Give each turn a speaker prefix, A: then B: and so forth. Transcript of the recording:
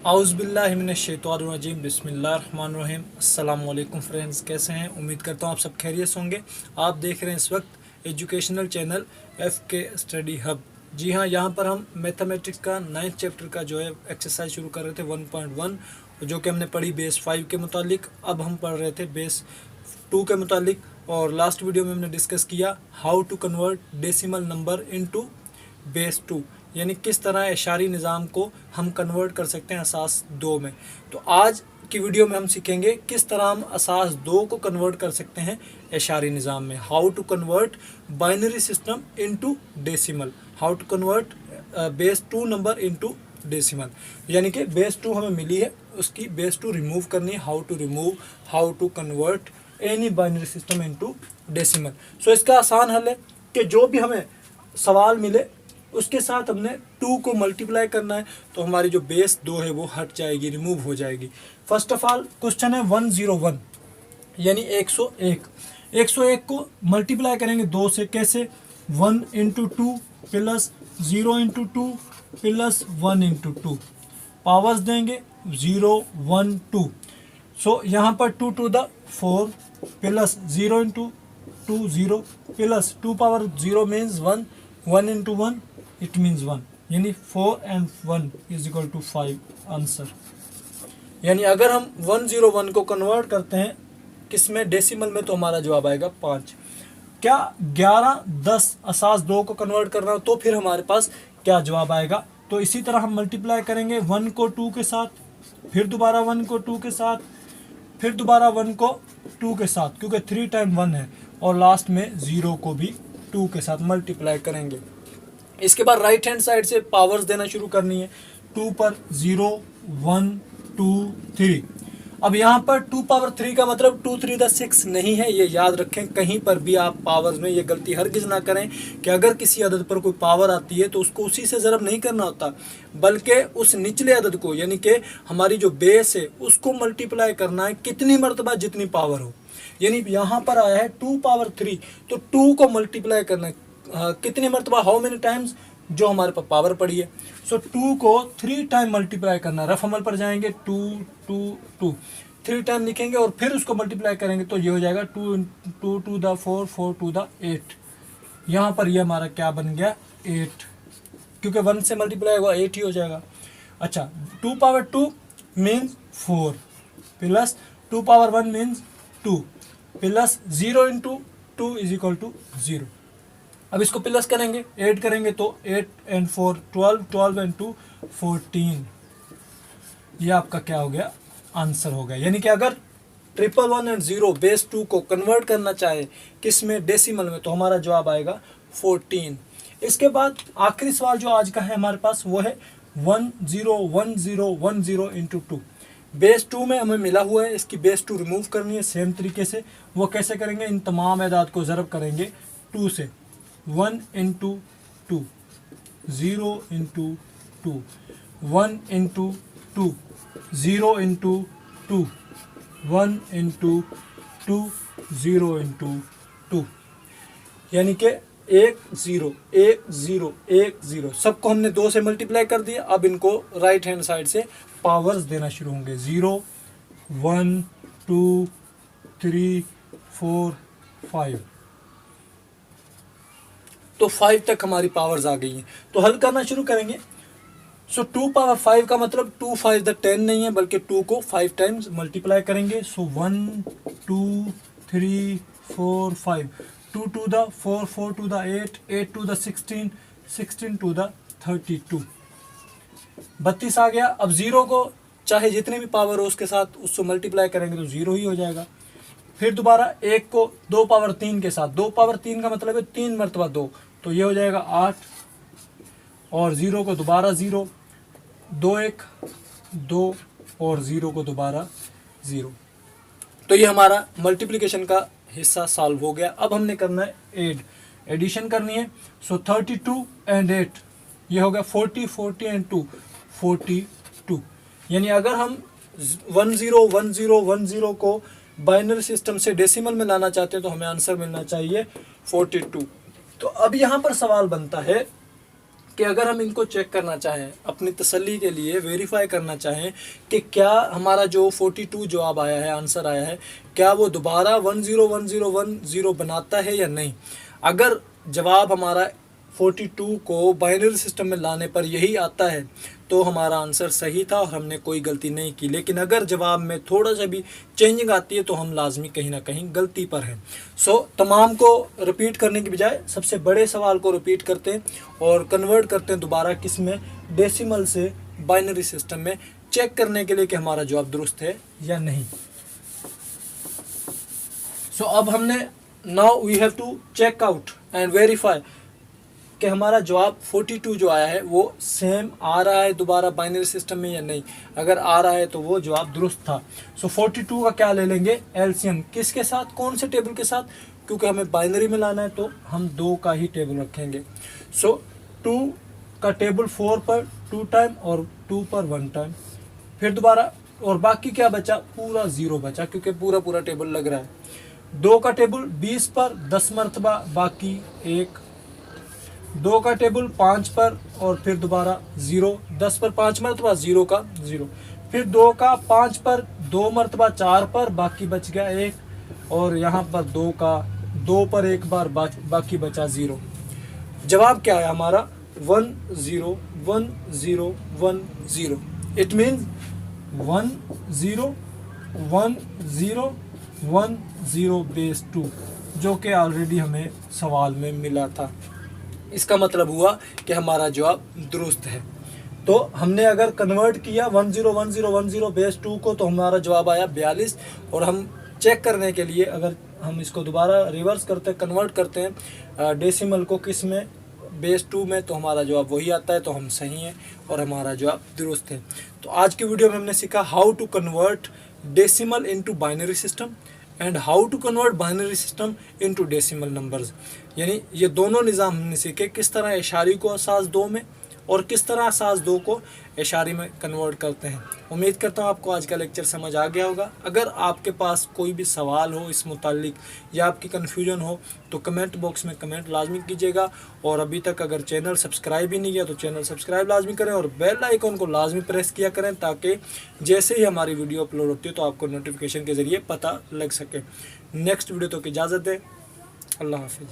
A: आउज़ुबिल्लाहिमिनश्शैतानिर्रजीम बिस्मिल्लाहिर्रहमानिर्रहीम। अस्सलाम वालेकुम फ्रेंड्स, कैसे हैं? उम्मीद करता हूँ आप सब खैरियत से होंगे। आप देख रहे हैं इस वक्त educational channel FK study hub. जी हाँ, यहाँ पर हम मैथमेटिक्स का 9th चैप्टर का जो है एक्सरसाइज शुरू कर रहे थे 1.1, जो कि हमने पढ़ी बेस 5 के मुतालिक। अब हम पढ़ रहे थे बेस 2 के मुतालिक। और लास्ट वीडियो में हमने डिस्कस किया how to convert decimal number into base 2, यानी किस तरह एशारी निज़ाम को हम कन्वर्ट कर सकते हैं असास 2 में। तो आज की वीडियो में हम सीखेंगे किस तरह हम असास 2 को कन्वर्ट कर सकते हैं एशारी निज़ाम में। How to convert binary system into decimal, how to convert base 2 number into decimal. यानी कि बेस 2 हमें मिली है, उसकी बेस 2 रिमूव करनी है। How to remove, how to convert any binary system into decimal. So इसका आसान हल है कि जो भी हमें सवाल मिले उसके साथ हमने 2 को मल्टीप्लाई करना है, तो हमारी जो बेस 2 है वो हट जाएगी, रिमूव हो जाएगी। फर्स्ट ऑफ ऑल क्वेश्चन है 101, यानी 101। 101 को मल्टीप्लाई करेंगे 2 से। कैसे? 1 into 2 plus 0 into 2 plus 1 into 2। Powers देंगे 0 1 2। सो यहाँ पर 2 to the 4 plus 0 into 2 0 plus 2 power 0 means 1, 1 into 1 it means 1, यानी 4 and 1 is equal to 5 answer. यानी अगर हम 101 को कन्वर्ट करते हैं किस में, डेसिमल में, तो हमारा जवाब आएगा 5। क्या 11 10 असास 2 को कन्वर्ट करना हो तो फिर हमारे पास क्या जवाब आएगा? तो इसी तरह हम मल्टीप्लाई करेंगे 1 को 2 के साथ, फिर दोबारा 1 को 2 के साथ, फिर दोबारा 1 को 2 के साथ, क्योंकि 3 टाइम 1 है, और लास्ट में 0 को भी 2 के साथ मल्टीप्लाई करेंगे। इसके बाद राइट हैंड साइड से पावर्स देना शुरू करनी है। 2 पर 0 1 2 3। अब यहाँ पर 2 पावर 3 का मतलब 2 3 द 6 नहीं है, ये याद रखें। कहीं पर भी आप पावर्स में ये गलती हरगिज़ ना करें कि अगर किसी अदद पर कोई पावर आती है तो उसको उसी से ज़रब नहीं करना होता, बल्कि उस निचले अदद को, यानी कि हमारी जो बेस है उसको मल्टीप्लाई करना है कितनी मरतबा जितनी पावर हो। यानी यहाँ पर आया है 2 पावर 3, तो 2 को मल्टीप्लाई करना है कितनी मरतबा, हाउ मेनी टाइम्स, जो हमारे पास पावर पड़ी है। सो 2 को 3 टाइम मल्टीप्लाई करना। रफ अमल पर जाएंगे, 2 2 2 3 टाइम लिखेंगे और फिर उसको मल्टीप्लाई करेंगे, तो ये हो जाएगा 2 2 टू द 4 4 टू द 8। यहाँ पर ये हमारा क्या बन गया? 8, क्योंकि 1 से मल्टीप्लाई हुआ 8 ही हो जाएगा। अच्छा, 2 power 2 means 4 plus 2 power 1 means 2 plus 0 into 2 is equal to 0। अब इसको प्लस करेंगे, ऐड करेंगे, तो 8 एंड 4 12, 12 एंड 2 14। ये आपका क्या हो गया? आंसर हो गया। यानी कि अगर 111 एंड 0 बेस 2 को कन्वर्ट करना चाहे किस में, डेसिमल में, तो हमारा जवाब आएगा 14। इसके बाद आखिरी सवाल जो आज का है हमारे पास वो है 101010 इंटू 2। बेस 2 में हमें मिला हुआ है, इसकी बेस 2 रिमूव करनी है सेम तरीके से। वो कैसे करेंगे? इन तमाम एदाद को ज़रब करेंगे 2 से। 1 into 2, 0 into 2, 1 into 2, 0 into 2, 1 into 2, 0 into 2। यानी कि 1 0 1 0 1 0, सबको हमने 2 से मल्टीप्लाई कर दिया। अब इनको राइट हैंड साइड से पावर्स देना शुरू होंगे। 0 1 2 3 4 5, तो 5 तक हमारी पावर्स आ गई हैं। तो हल करना शुरू करेंगे। सो 2 पावर 5 का मतलब 2 5 द 10 नहीं है, बल्कि 2 को 5 टाइम्स मल्टीप्लाई करेंगे। So 1 2 3 4 5, 2 to the 4 4 to the 8 8 to the 16 16 to the 32, 32 आ गया। अब 0 को चाहे जितने भी पावर हो उसके साथ उसको मल्टीप्लाई करेंगे तो 0 ही हो जाएगा। फिर दोबारा 1 को 2 पावर 3 के साथ, 2 पावर 3 का मतलब है 3 मरतबा 2, तो ये हो जाएगा 8। और 0 को दोबारा 0, 2 1 2, और 0 को दोबारा 0। तो ये हमारा मल्टीप्लिकेशन का हिस्सा सॉल्व हो गया। अब हमने करना है एडिशन करनी है। सो 32 एंड 8, ये हो गया 40 40 एंड 2 42। यानी अगर हम 101010 को बाइनरी सिस्टम से डेसिमल में लाना चाहते हैं तो हमें आंसर मिलना चाहिए 42। तो अब यहाँ पर सवाल बनता है कि अगर हम इनको चेक करना चाहें, अपनी तसल्ली के लिए वेरीफाई करना चाहें कि क्या हमारा जो 42 जवाब आया है, आंसर आया है, क्या वो दोबारा 101010 बनाता है या नहीं। अगर जवाब हमारा 42 को बाइनरी सिस्टम में लाने पर यही आता है तो हमारा आंसर सही था और हमने कोई गलती नहीं की। लेकिन अगर जवाब में थोड़ा सा भी चेंजिंग आती है तो हम लाजमी कहीं ना कहीं गलती पर हैं। तमाम को रिपीट करने की बजाय सबसे बड़े सवाल को रिपीट करते हैं और कन्वर्ट करते हैं दोबारा किस में, डेसिमल से बाइनरी सिस्टम में, चेक करने के लिए कि हमारा जवाब दुरुस्त है या नहीं। अब हमने now we have to check out and verify कि हमारा जवाब 42 जो आया है वो सेम आ रहा है दोबारा बाइनरी सिस्टम में या नहीं। अगर आ रहा है तो वो जवाब दुरुस्त था। 42 का क्या ले लेंगे, एलसीएम। किसके साथ, कौन से टेबल के साथ, क्योंकि हमें बाइनरी में लाना है तो हम 2 का ही टेबल रखेंगे। 2 का टेबल 4 पर 2 टाइम और 2 पर 1 टाइम, फिर दोबारा, और बाकी क्या बचा, पूरा 0 बचा क्योंकि पूरा टेबल लग रहा है। 2 का टेबल 20 पर 10 मरतबा, बाकी 1। 2 का टेबल 5 पर और फिर दोबारा 0, 10 पर 5 मरतबा, 0 का 0। फिर 2 का 5 पर 2 मरतबा, 4 पर, बाकी बच गया 1। और यहाँ पर 2 का 2 पर 1 बार, बाकी बचा 0। जवाब क्या है हमारा, 1 0 1 0 1 0। इट मीन्स 1 0 1 0 1 0 बेस 2, जो कि ऑलरेडी हमें सवाल में मिला था। इसका मतलब हुआ कि हमारा जवाब दुरुस्त है। तो हमने अगर कन्वर्ट किया 1 0 1 0 1 0 बेस 2 को तो हमारा जवाब आया 42। और हम चेक करने के लिए अगर हम इसको दोबारा रिवर्स करते हैं, कन्वर्ट करते हैं डेसिमल को किस में, बेस 2 में, तो हमारा जवाब वही आता है, तो हम सही हैं और हमारा जवाब दुरुस्त है। तो आज की वीडियो में हमने सीखा how to convert decimal into binary system and how to convert binary system into decimal numbers. यानी ये दोनों निज़ाम हमने सीखे, किस तरह इशारी को असास 2 में और किस तरह असास 2 को इशारी में कन्वर्ट करते हैं। उम्मीद करता हूँ आपको आज का लेक्चर समझ आ गया होगा। अगर आपके पास कोई भी सवाल हो इस मुतालिक या आपकी कन्फ्यूजन हो तो कमेंट बॉक्स में कमेंट लाजमी कीजिएगा। और अभी तक अगर चैनल सब्सक्राइब ही नहीं किया तो चैनल सब्सक्राइब लाजमी करें और बेल आइकन को लाजमी प्रेस किया करें, ताकि जैसे ही हमारी वीडियो अपलोड होती है तो आपको नोटिफिकेशन के ज़रिए पता लग सके। नेक्स्ट वीडियो तक इजाज़त दें। अल्लाह हाफिज़।